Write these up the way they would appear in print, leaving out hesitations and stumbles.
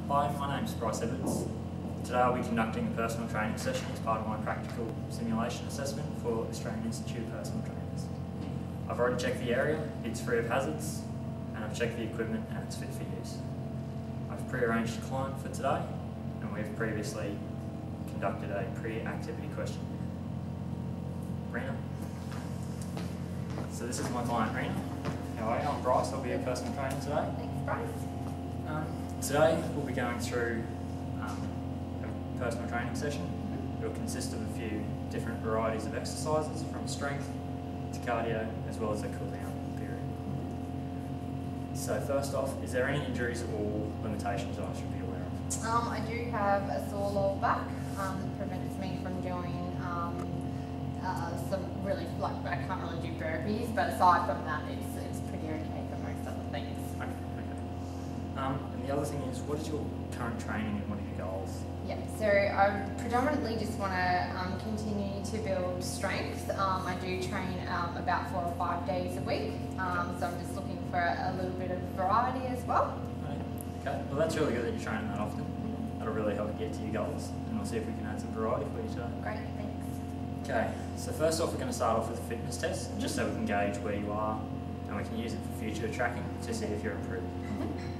Hi, my name's Bryce Edwards. Today I'll be conducting a personal training session as part of my practical simulation assessment for Australian Institute of Personal Trainers. I've already checked the area, it's free of hazards, and I've checked the equipment and it's fit for use. I've pre-arranged a client for today, and we've previously conducted a pre-activity questionnaire. Rena. So this is my client Rena. How are you? I'm Bryce, I'll be your personal trainer today. Thanks, Bryce. Today we'll be going through a personal training session. It will consist of a few different varieties of exercises from strength to cardio as well as a cool down period. So first off, is there any injuries or limitations I should be aware of? I do have a sore lower back that prevents me from doing some really, I can't really do burpees, but aside from that it's pretty okay for most other things. Okay. And the other thing is, what is your current training and what are your goals? Yeah, so I predominantly just want to continue to build strength. I do train about 4 or 5 days a week, so I'm just looking for a little bit of variety as well. Okay, well that's really good that you're training that often. That'll really help you get to your goals, and we'll see if we can add some variety for you today. Great, thanks. Okay, so first off we're going to start off with a fitness test, just so we can gauge where you are and we can use it for future tracking to see if you're improved.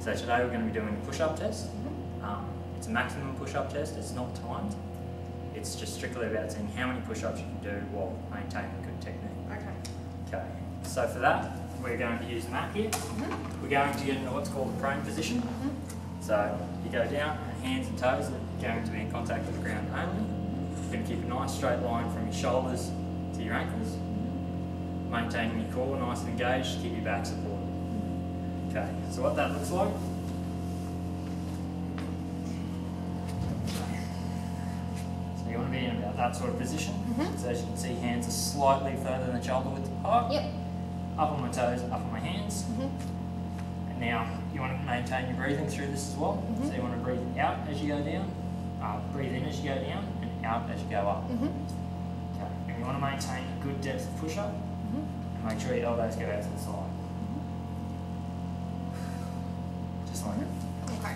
So today we're going to be doing a push-up test. It's a maximum push-up test, it's not timed. It's just strictly about seeing how many push-ups you can do while maintaining good technique. Okay, so for that we're going to use the mat here. We're going to get into what's called the prone position. So you go down and hands and toes are going to be in contact with the ground only. You're going to keep a nice straight line from your shoulders to your ankles. Maintaining your core nice and engaged, keep your back supported. Okay, so what that looks like. So you want to be in about that sort of position. So as you can see, hands are slightly further than shoulder width apart. Yep. Up on my toes, up on my hands. And now you want to maintain your breathing through this as well. So you want to breathe out as you go down, breathe in as you go down, and out as you go up. Okay. And you want to maintain a good depth of push-up, and make sure your elbows go out to the side. Just like that. Okay.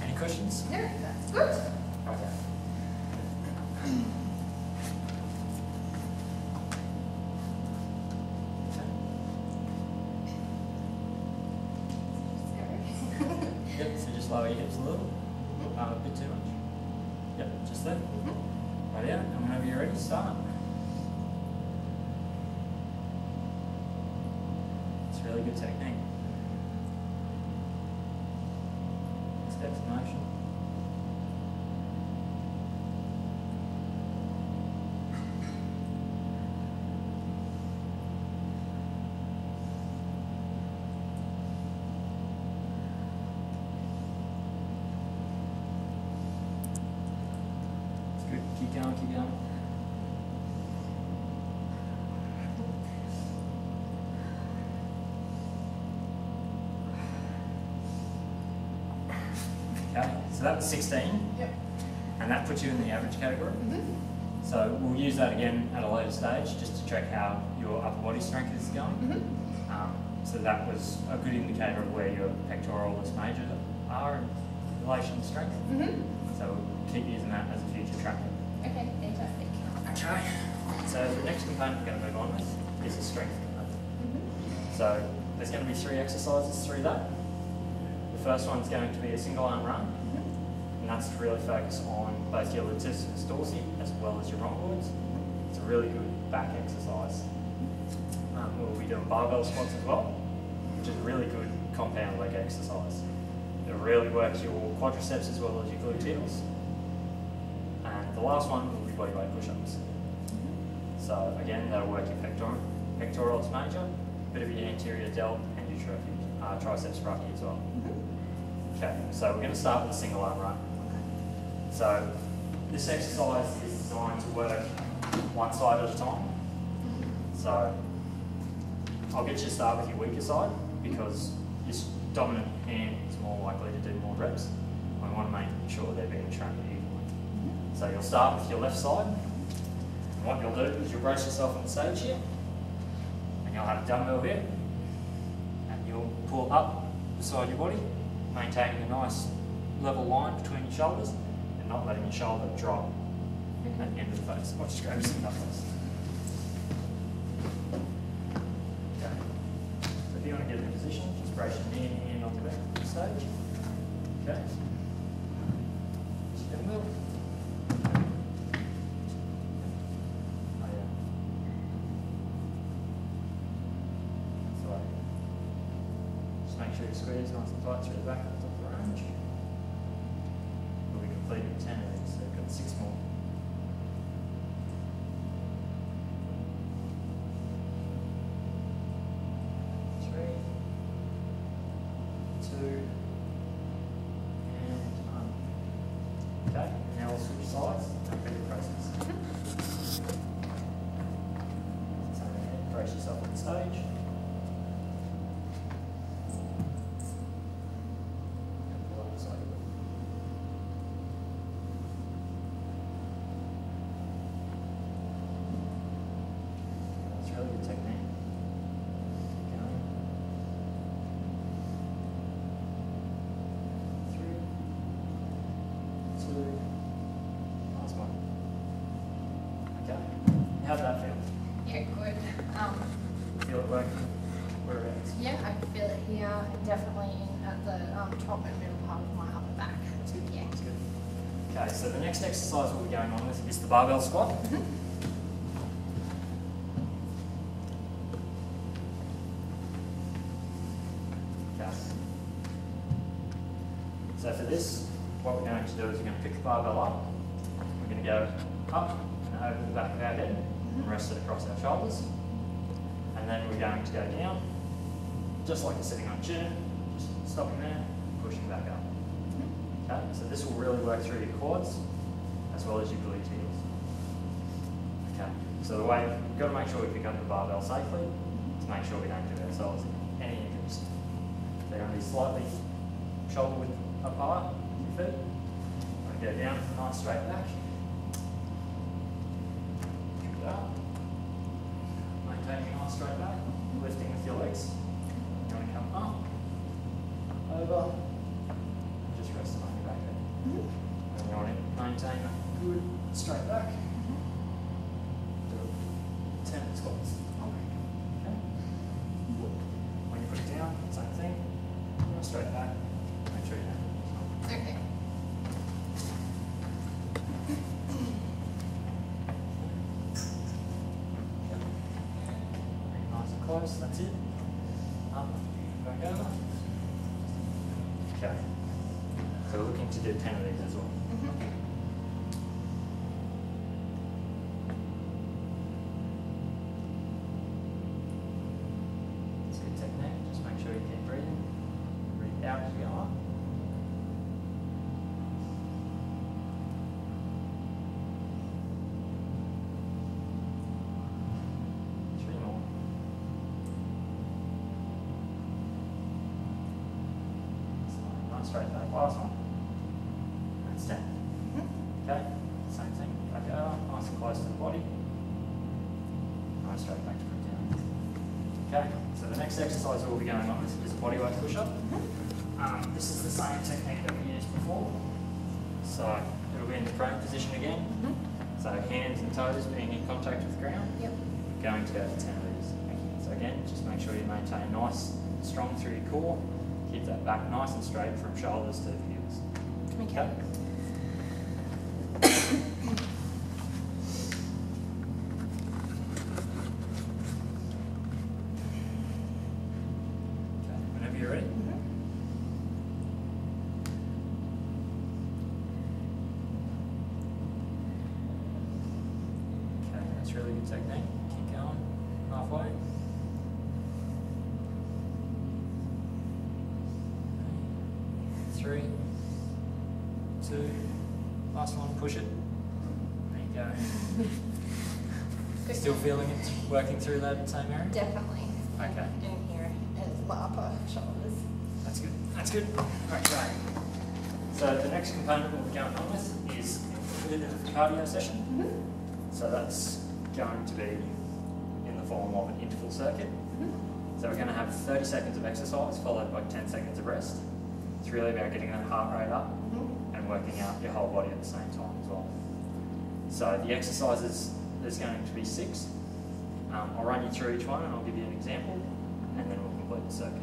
Any questions? No, that's good. Okay. Yep, so just lower your hips a little. A bit too much. Yep, just there. Right out, and whenever you're ready, start. It's really good technique. Steps in motion. It's good. Keep going, keep going. Okay, so that was 16, Yep. and that puts you in the average category. So we'll use that again at a later stage just to check how your upper body strength is going. So that was a good indicator of where your pectoralis major are in relation to strength. So we'll keep using that as a future tracker. Okay, fantastic. Okay, so the next component we're going to move on with is the strength component. So there's going to be 3 exercises through that. The first one's going to be a single arm run, and that's to really focus on both your latissimus dorsi as well as your rhomboids. It's a really good back exercise. We'll be doing barbell squats as well, which is a really good compound leg exercise. It'll really work your quadriceps as well as your gluteals. And the last one will be bodyweight push-ups. So again, that'll work your pectoralis major, a bit of your anterior delt and your triceps brachii as well. Okay, so we're going to start with a single arm run. So this exercise is designed to work one side at a time. So I'll get you to start with your weaker side because your dominant hand is more likely to do more reps. We want to make sure they're being trained evenly. So you'll start with your left side. And what you'll do is you'll brace yourself on the stage here. And you'll have a dumbbell here. And you'll pull up beside your body, maintaining a nice level line between your shoulders and not letting your shoulder drop at the end of the face. Or just grab your sit up first. Okay. So if you want to get in position, just brace your knee in on the back of the stage. Okay. Just get a move. Oh yeah. So just make sure you squeeze nice and tight through the back of the range. We'll be completing 10 of these, so we've got 6 more. Okay, now we'll switch sides and repeat the process. So brace yourself on the stage. And pull up the side. That's really good technique. Keep going. 3, 2, last one. Okay, how'd that feel? Yeah, good. Feel it working? Whereabouts? Yeah, I can feel it here, and definitely at the top and middle part of my upper back. That's good. Yeah. That's good. Okay, so the next exercise we'll be going on with is the barbell squat. Okay. So for this, what we're going to do is we're going to pick the barbell up. We're going to go up and over the back of our head and rest it across our shoulders. And then we're going to go down, just like you're sitting on a chair, just stopping there, pushing back up. Okay, so this will really work through your quads as well as your gluteals. Okay, so the way, we've got to make sure we pick up the barbell safely to make sure we don't do ourselves any injuries. They're going to be slightly shoulder width apart, your feet. I'm going to go down, nice straight back. Pick it up. Maintaining a nice straight back, lifting with your legs. You're going to come up, over, and just rest on your back there. And you want to maintain a good straight back. Do 10 squats. Okay. When you put it down, same thing. Straight back. Make sure you know. Okay. Nice and close, that's it. Up, back over. Okay. So we're looking to do 10 of these as well. It's a good technique, just make sure you keep breathing. Breathe out as you go up. Straight back, last one. And stand. Okay, same thing. Back over, nice and close to the body. Nice straight back to put it down. Okay, so the next exercise we'll be going on is a bodyweight push-up. This is the same technique that we used before. So it'll be in the prone position again. So hands and toes being in contact with the ground. Yep. Going to go for 10 of these. So again, just make sure you maintain nice, strong through your core. Keep that back nice and straight from shoulders to the heels. Okay. Okay, whenever you're ready. Okay, that's really good technique. Keep going. Halfway. 3, 2, last one, push it. There you go. Still feeling it working through that same area? Definitely. Okay. In here is my upper shoulders. That's good. That's good. Okay. So the next component we'll be going on with is a bit of a cardio session. So that's going to be in the form of an interval circuit. So we're going to have 30 seconds of exercise followed by 10 seconds of rest. It's really about getting that heart rate up and working out your whole body at the same time as well. So the exercises, there's going to be 6. I'll run you through each one and I'll give you an example, and then we'll complete the circuit.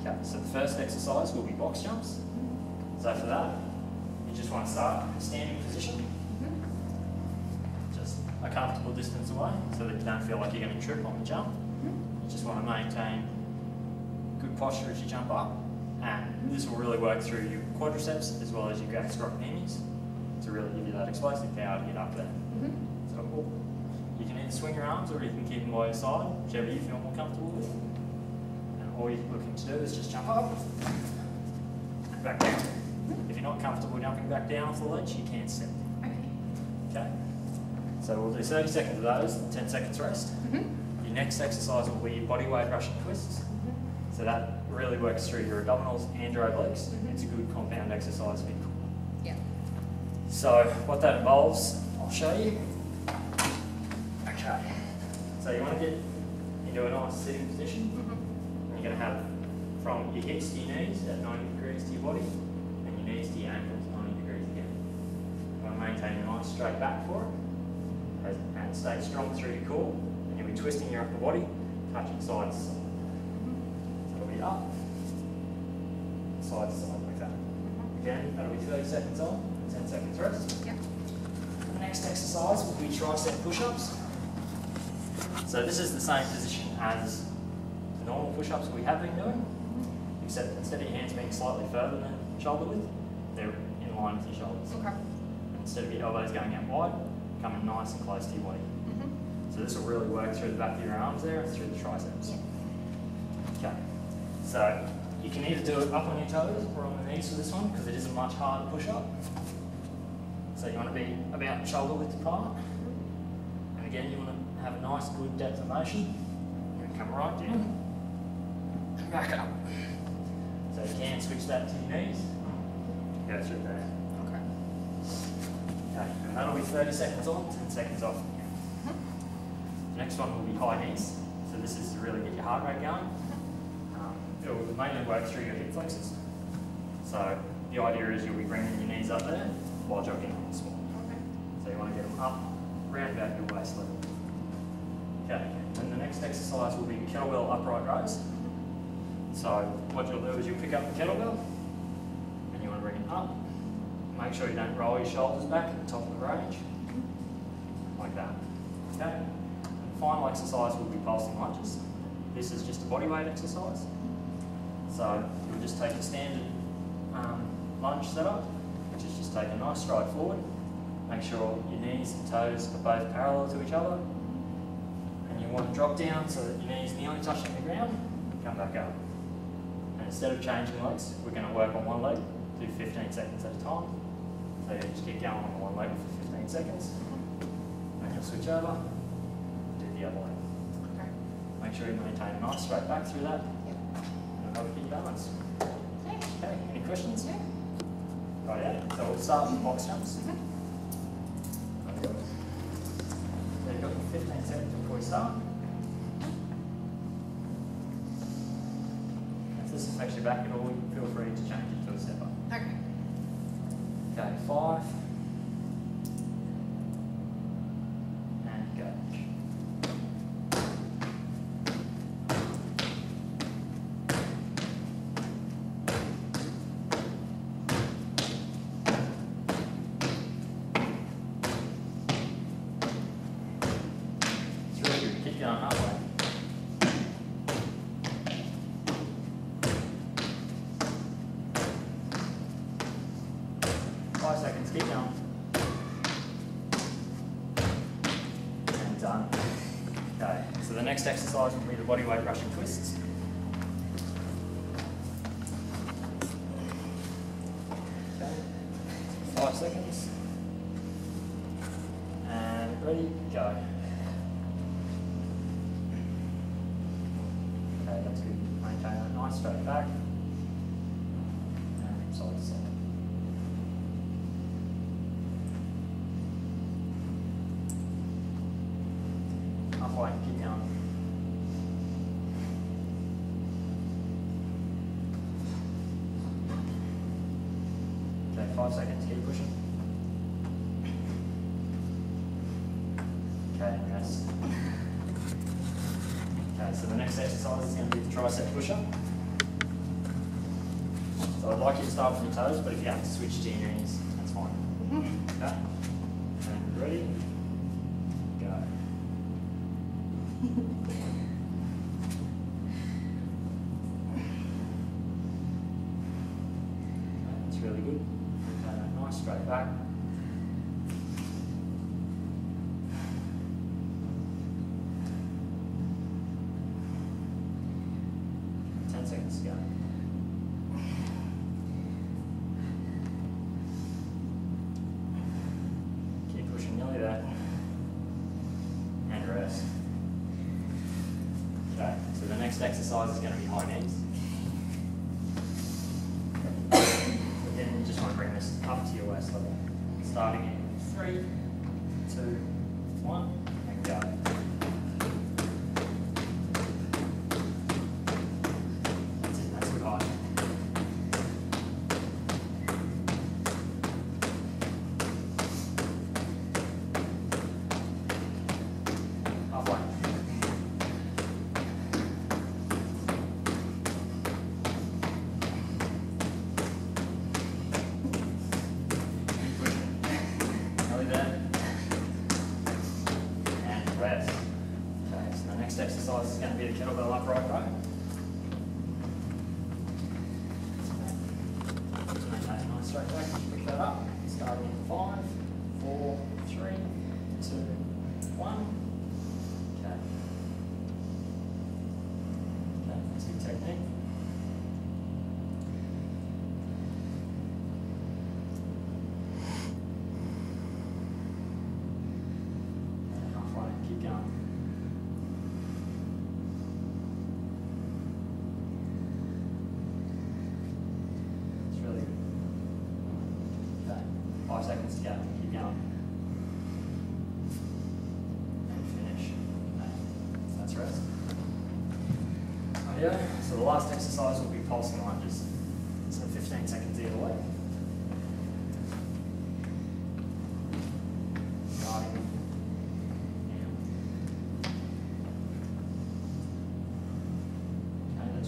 Okay, so the first exercise will be box jumps. So for that, you just want to start in a standing position, just a comfortable distance away so that you don't feel like you're going to trip on the jump. You just want to maintain good posture as you jump up, and this will really work through your quadriceps as well as your gastrocnemius to really give you that explosive power to get up there. So you can either swing your arms or you can keep them by your side, whichever you feel more comfortable with. And all you're looking to do is just jump up and back down. If you're not comfortable jumping back down off the ledge, you can step. Okay? So we'll do 30 seconds of those, 10 seconds rest. Your next exercise will be your body weight Russian twists. So that really works through your abdominals and your obliques. It's a good compound exercise for you. So what that involves, I'll show you. Okay. So you want to get into a nice sitting position. You're going to have from your hips to your knees at 90 degrees to your body, and your knees to your ankles 90 degrees again. You want to maintain a nice straight back for it, and stay strong through your core, and you'll be twisting your upper body, touching side to side. So it'll be up, side to side like that. Again, that'll be 30 seconds on, 10 seconds rest. The next exercise will be tricep push-ups. So this is the same position as the normal push-ups we have been doing, except instead of your hands being slightly further than shoulder width, they're in line with your shoulders. And instead of your elbows going out wide, coming nice and close to your body. So this will really work through the back of your arms there and through the triceps. Okay, so you can either do it up on your toes or on the knees for this one, because it is a much harder push-up. So you want to be about shoulder width apart. And again, you want to have a nice good depth of motion. You're going to come right down and back up. So you can switch that to your knees. Go through there. Okay, and that'll be 30 seconds on, 10 seconds off. The next one will be high knees. So this is to really get your heart rate going. It will mainly work through your hip flexors. So the idea is you'll be bringing your knees up there while jogging on the spot. So you want to get them up, round about your waist level. Okay, and the next exercise will be kettlebell upright rows. So what you'll do is you'll pick up the kettlebell and you want to bring it up. Make sure you don't roll your shoulders back at the top of the range, like that. Okay. And the final exercise will be pulsing lunges. This is just a body weight exercise. So you'll just take a standard lunge setup, which is just take a nice stride forward. Make sure your knees and toes are both parallel to each other. And you want to drop down so that your knees nearly touching the ground. Come back up. And instead of changing legs, we're going to work on one leg, do 15 seconds at a time. So you just keep going on the one leg for 15 seconds. And you'll switch over, do the other leg. Make sure you maintain a nice straight back through that. And have a keep your balance. Okay, any questions? Right, yeah. So we'll start with box jumps. So you've got 15 seconds before we start. If this affects your back at all, feel free to change it to a step up. Okay, 5. And go. Keep going that way. Seconds, keep going. And done. Okay, so the next exercise will be the body weight Russian twists. Okay, 5 seconds. And ready, go. Okay, that's good. Maintain a nice straight back. And side to side. Halfway, keep going. 5 seconds, keep pushing. Okay, and rest. Okay, so the next exercise is going to be the tricep push-up. So I'd like you to start with your toes, but if you have to switch to your knees, that's fine. Okay, and ready, go. That's really good. Okay, nice straight back. Seconds to go. Keep pushing, nearly there. And rest. Okay, so the next exercise is going to be high knees. But then you just want to bring this up to your waist level. Starting in 3, 2, 1, and go. Rest. Okay, so the next exercise is going to be the kettlebell upright row. Just maintain a nice straight back, pick that up. Starting in 5, 4, 3, 2, 1. Okay. Okay, that's good technique. Keep going. It's really good. Okay, 5 seconds to go. Keep going. And finish. Okay. That's rest. Yeah. So the last exercise will be pulsing lunges. So 15 seconds either way.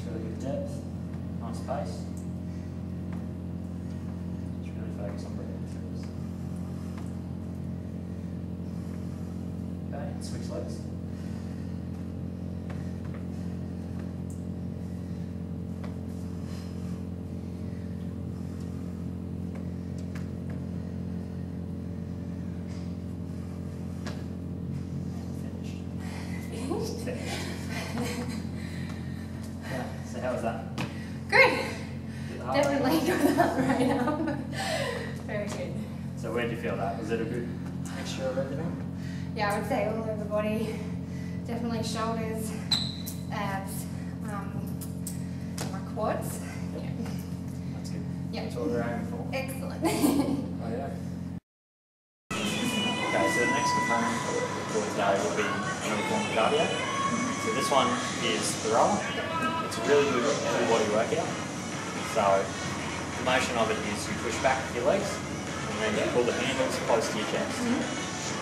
Really good depth, nice pace. Just really focus on breathing through this. Okay, and switch legs. And finished. So how was that? Good. Definitely got that right up. Very good. So where did you feel that? Was it a good mixture of everything? Yeah, I would say all over body. Definitely shoulders, abs, my quads. Yep. Yeah. That's good. Yep. That's what we're aiming for. Excellent. Oh yeah. Okay, so the next component for today will be another form of cardio. So this one is the rower. It's a really good full body workout. So the motion of it is you push back with your legs and then you pull the handles close to your chest.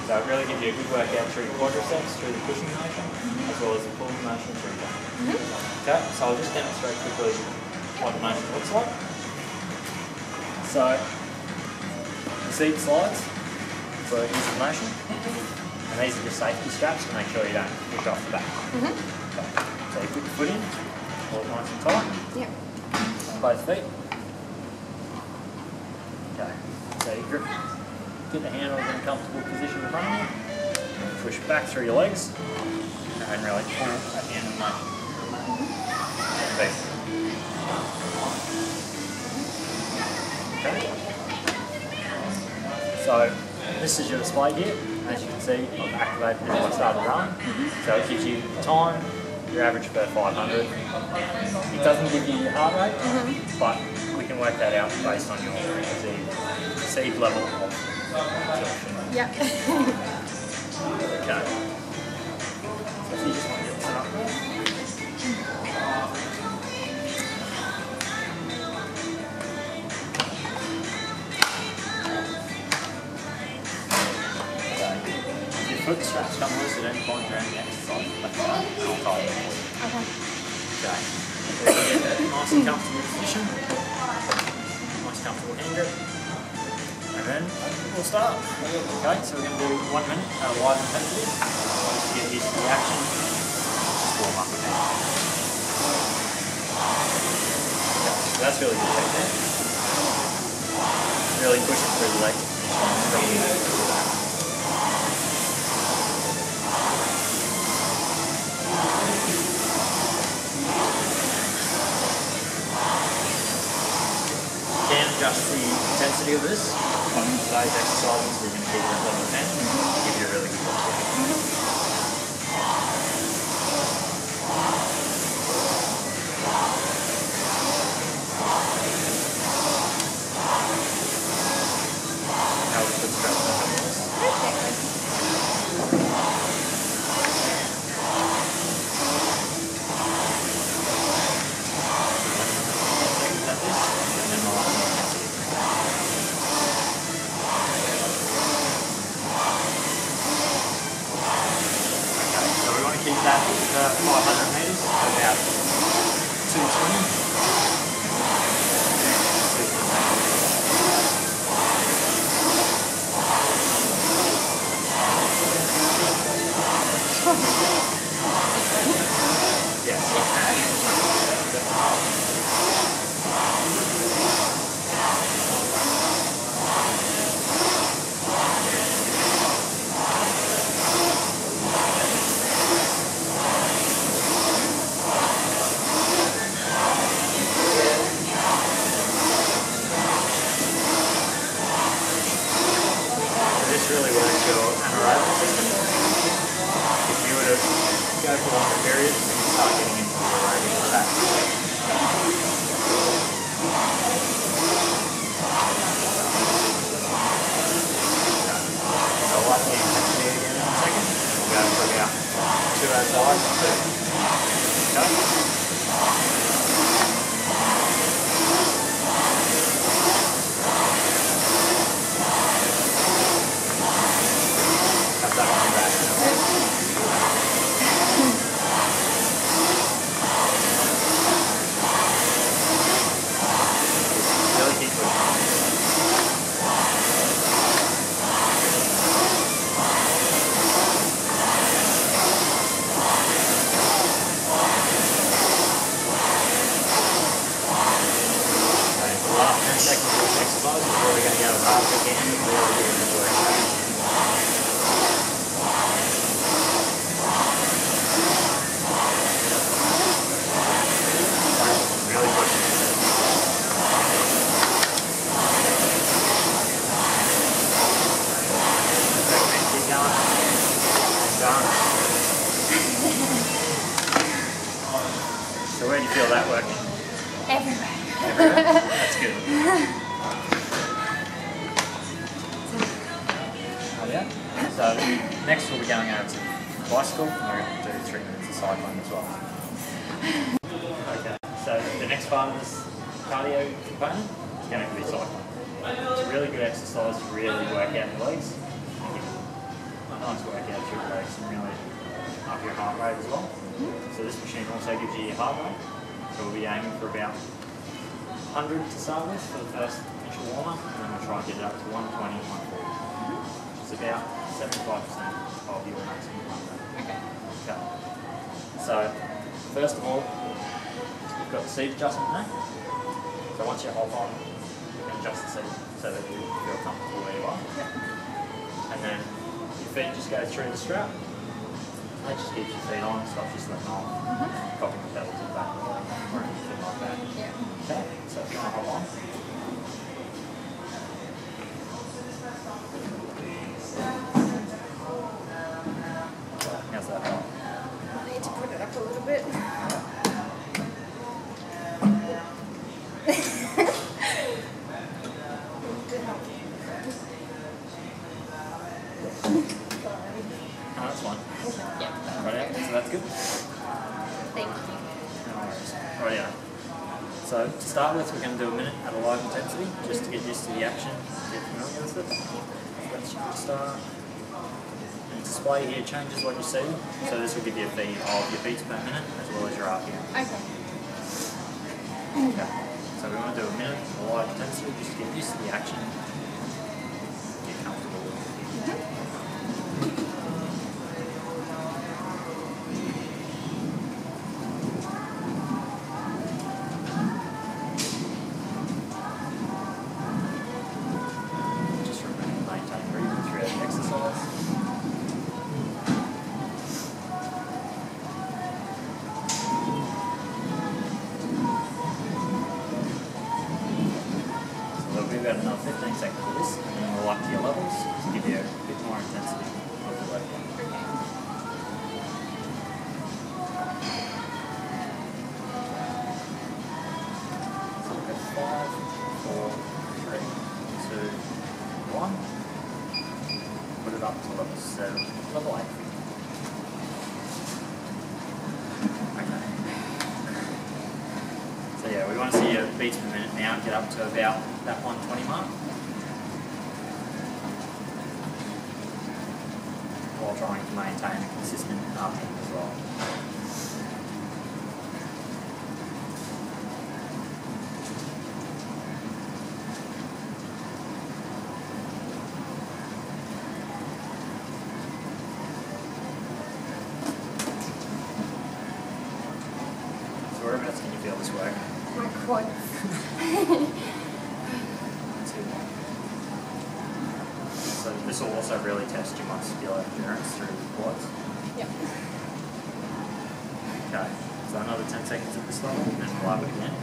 So it really gives you a good workout through your quadriceps, through the pushing motion, as well as the pulling motion through that. Okay, so I'll just demonstrate quickly what the motion looks like. So the seat slides for easy motion, and these are just safety straps to make sure you don't push off the back. Okay. So you put your foot in, hold it nice and tight. Yep. On both feet. Okay. So you grip, get the handles in a comfortable position in front of you. Push back through your legs, and really pull at the end of the motion. Okay. So this is your display here. As you can see, I've activated it as I started running. So it gives you time, your average per 500. It doesn't give you your heart rate, but we can work that out based on your perceived level of exertion. Yep. Okay. So if you just want to get set up there. foot straps come loose at any point during the exercise, let me know and I'll tie them for you. Okay. Okay. Nice and comfortable position. Nice comfortable hand grip. And then we'll start. Okay, so we're going to do 1 minute at a light intensity. Just to get used to the action. Just warm up a bit. Okay, so that's really good technique. Really pushing through the legs. Adjust the intensity of this. On today's exercises, we're going to keep it at level 10 to give you a really good workout. How we put stress on this? Keep that 500 metres, about 220. Really works your anaerobic system. If you were to go for longer periods, you start getting into the aerobic attack. So I'll lighten the intensity again in a second. We'll go for about 2 outside. Okay. Exercise is really going to go as hard as we can and really get into the workout. Really pushing it. Keep going. Done. So where do you feel that working? Everywhere. Everywhere? That's good. So next we'll be going over to bicycle and we're going to do 3 minutes of cycling as well. Okay, so the next part of this cardio component is going to be cycling. It's a really good exercise to really work out the legs and give a nice workout through the legs and really up your heart rate as well. So this machine also gives you your heart rate. So we'll be aiming for about 100 to start with for the first initial warm-up, and then we'll try and get it up to 120, 140. It's about 75% of your maximum heart rate. Okay. So, first of all, you've got the seat adjustment there. So once you hop on, you can adjust the seat so that you feel comfortable where you are. And then your feet just go through the strap. That just keeps your feet on, stops you slipping off, popping the pedals in the back or anything like that. Okay, so if you want to hop on. How's that? I need to put it up a little bit. Oh, that's fine. Yeah. Right, so that's good. Thank you. No worries. Right, yeah. So to start with, we're going to do a minute at a live intensity, just to get used to the action, get familiar with it. So that's a good start. the display here changes what you see. Yep. So this will give you a feed of your beats per minute as well as your RPM. Okay. Okay. So we want to do a minute of light intensity just to get used to the action. Get comfortable with it. Just remember to maintain breathing throughout the exercise. We've got another 15 seconds of this, and then we'll up to your levels to give you a bit more intensity of the workout. So we've got 5, 4, 3, 2, 1. Put it up to level 7, level 8. Okay. So yeah, we want to see your beats per minute now get up to about that 120 mark, while trying to maintain a consistent RPM as well. So whereabouts can you feel this work? My quads. So this will also really test your muscular endurance through the quads. Yep. Okay, so another 10 seconds at this level, and then we'll up it again.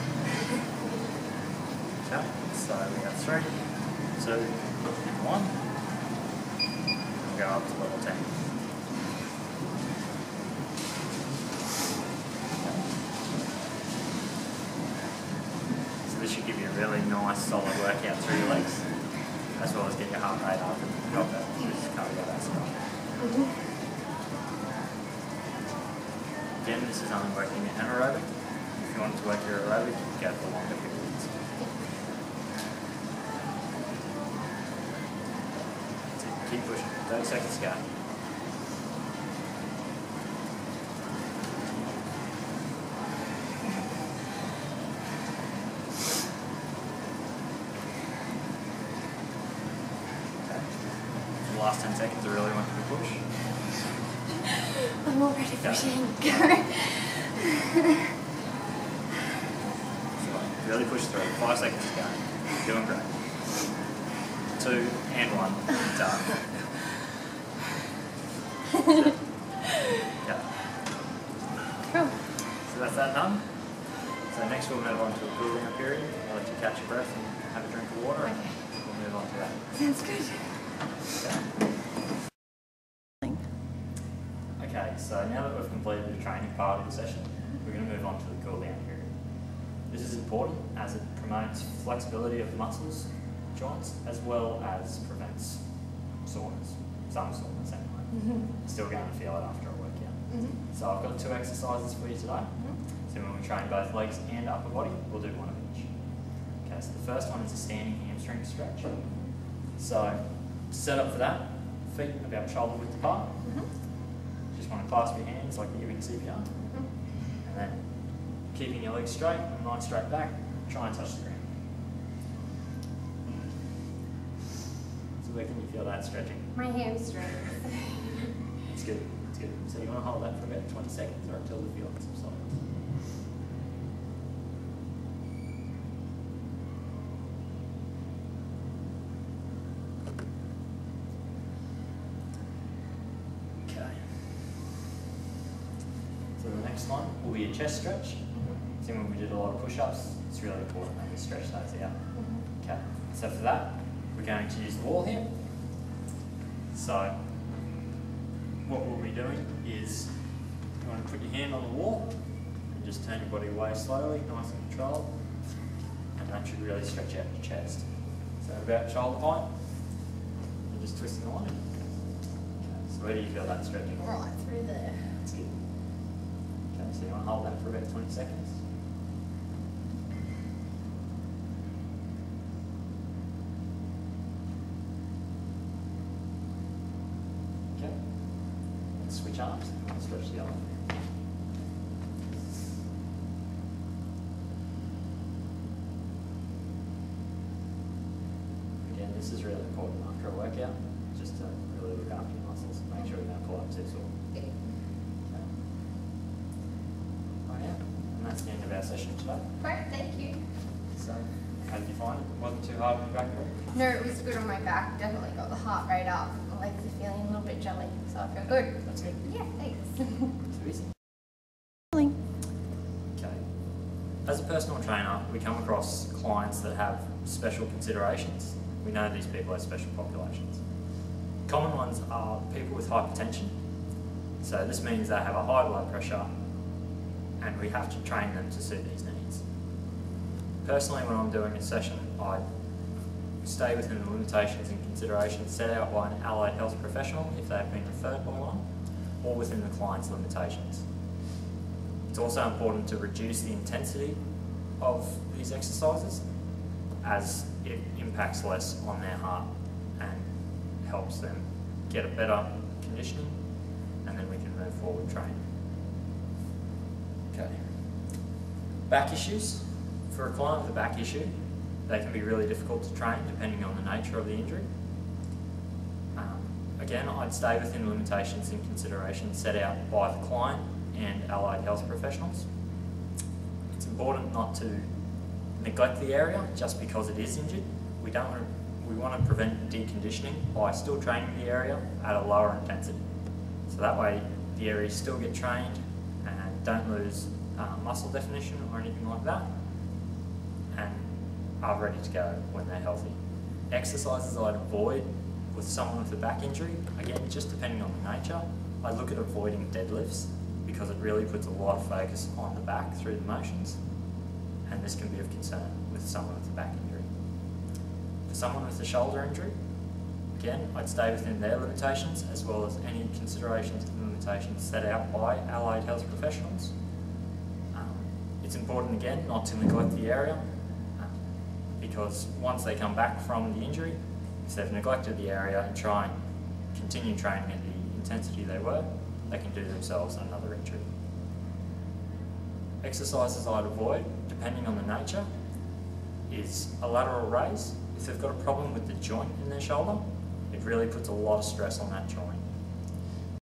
Okay, so we got 3, 2, and 1. We'll go up to level 10. Okay. So this should give you a really nice solid workout through your legs, as well as get your heart rate up and drop that cardiovascular. Again, this is only working anaerobic. If you want to work your aerobic, you can go for longer periods. So keep pushing. 30 seconds to go. The last 10 seconds, I really want you to push. I'm already pushing. Go. So really push through. 5 seconds to go. Doing great. 2 and 1. Done. Yeah. Cool. So that's that done. So next we'll move on to a cool down period. I'll let you catch your breath and have a drink of water, and we'll move on to that. Sounds good. Okay, so now that we've completed the training part of the session, we're going to move on to the cool down period. This is important as it promotes flexibility of the muscles, joints, as well as prevents soreness, some soreness anyway. Still going to feel it after a workout. So I've got 2 exercises for you today. So when we train both legs and upper body, we'll do one of each. Okay, so the first one is a standing hamstring stretch. So to set up for that, feet about shoulder width apart. Just want to clasp your hands like you're giving CPR. And then keeping your legs straight and nice straight back, try and touch the ground. So where can you feel that stretching? My hamstrings. It's good, it's good. So you want to hold that for about 20 seconds or until the feeling subsides. So the next one will be a chest stretch. So when we did a lot of push-ups, it's really important that we stretch those out. Okay, so for that, we're going to use the wall here. So what we'll be doing is you want to put your hand on the wall and just turn your body away slowly, nice and controlled, and that should really stretch out your chest. So about shoulder height, and just twisting the line. Okay, so where do you feel that stretching? Right through there. That's good. Okay, so you want to hold that for about 20 seconds. Okay, switch arms, and I'll stretch the other. Again, this is really important after a workout, just to really look after your muscles, make sure you don't pull up too sore. Okay. Oh yeah, and that's the end of our session today. Great, thank you. So, how did you find it? Wasn't too hard on your back there? No, it was good on my back. Definitely got the heart rate up. My legs are feeling a little bit jelly, so I feel good. That's good. Yeah, thanks. Too easy. Okay. As a personal trainer, we come across clients that have special considerations. We know these people have special populations. Common ones are people with hypertension. So this means they have a high blood pressure and we have to train them to suit these needs. Personally, when I'm doing a session, I stay within the limitations and considerations set out by an allied health professional if they have been referred by one, or within the client's limitations. It's also important to reduce the intensity of these exercises as it impacts less on their heart and helps them get a better conditioning, and then we can move forward training. Okay. Back issues. For a client with a back issue, they can be really difficult to train depending on the nature of the injury. Again, I'd stay within limitations and considerations set out by the client and allied health professionals. It's important not to neglect the area just because it is injured. We want to prevent deconditioning by still training the area at a lower intensity. So that way the areas still get trained and don't lose muscle definition or anything like that, and are ready to go when they're healthy. Exercises I'd avoid with someone with a back injury, again, just depending on the nature, I'd look at avoiding deadlifts because it really puts a lot of focus on the back through the motions, and this can be of concern with someone with a back injury. For someone with a shoulder injury, again, I'd stay within their limitations as well as any considerations and limitations set out by allied health professionals. It's important, again, not to neglect the area because once they come back from the injury, if they've neglected the area and try and continue training at the intensity they were, they can do themselves another injury. Exercises I'd avoid, depending on the nature, is a lateral raise. If they've got a problem with the joint in their shoulder, it really puts a lot of stress on that joint.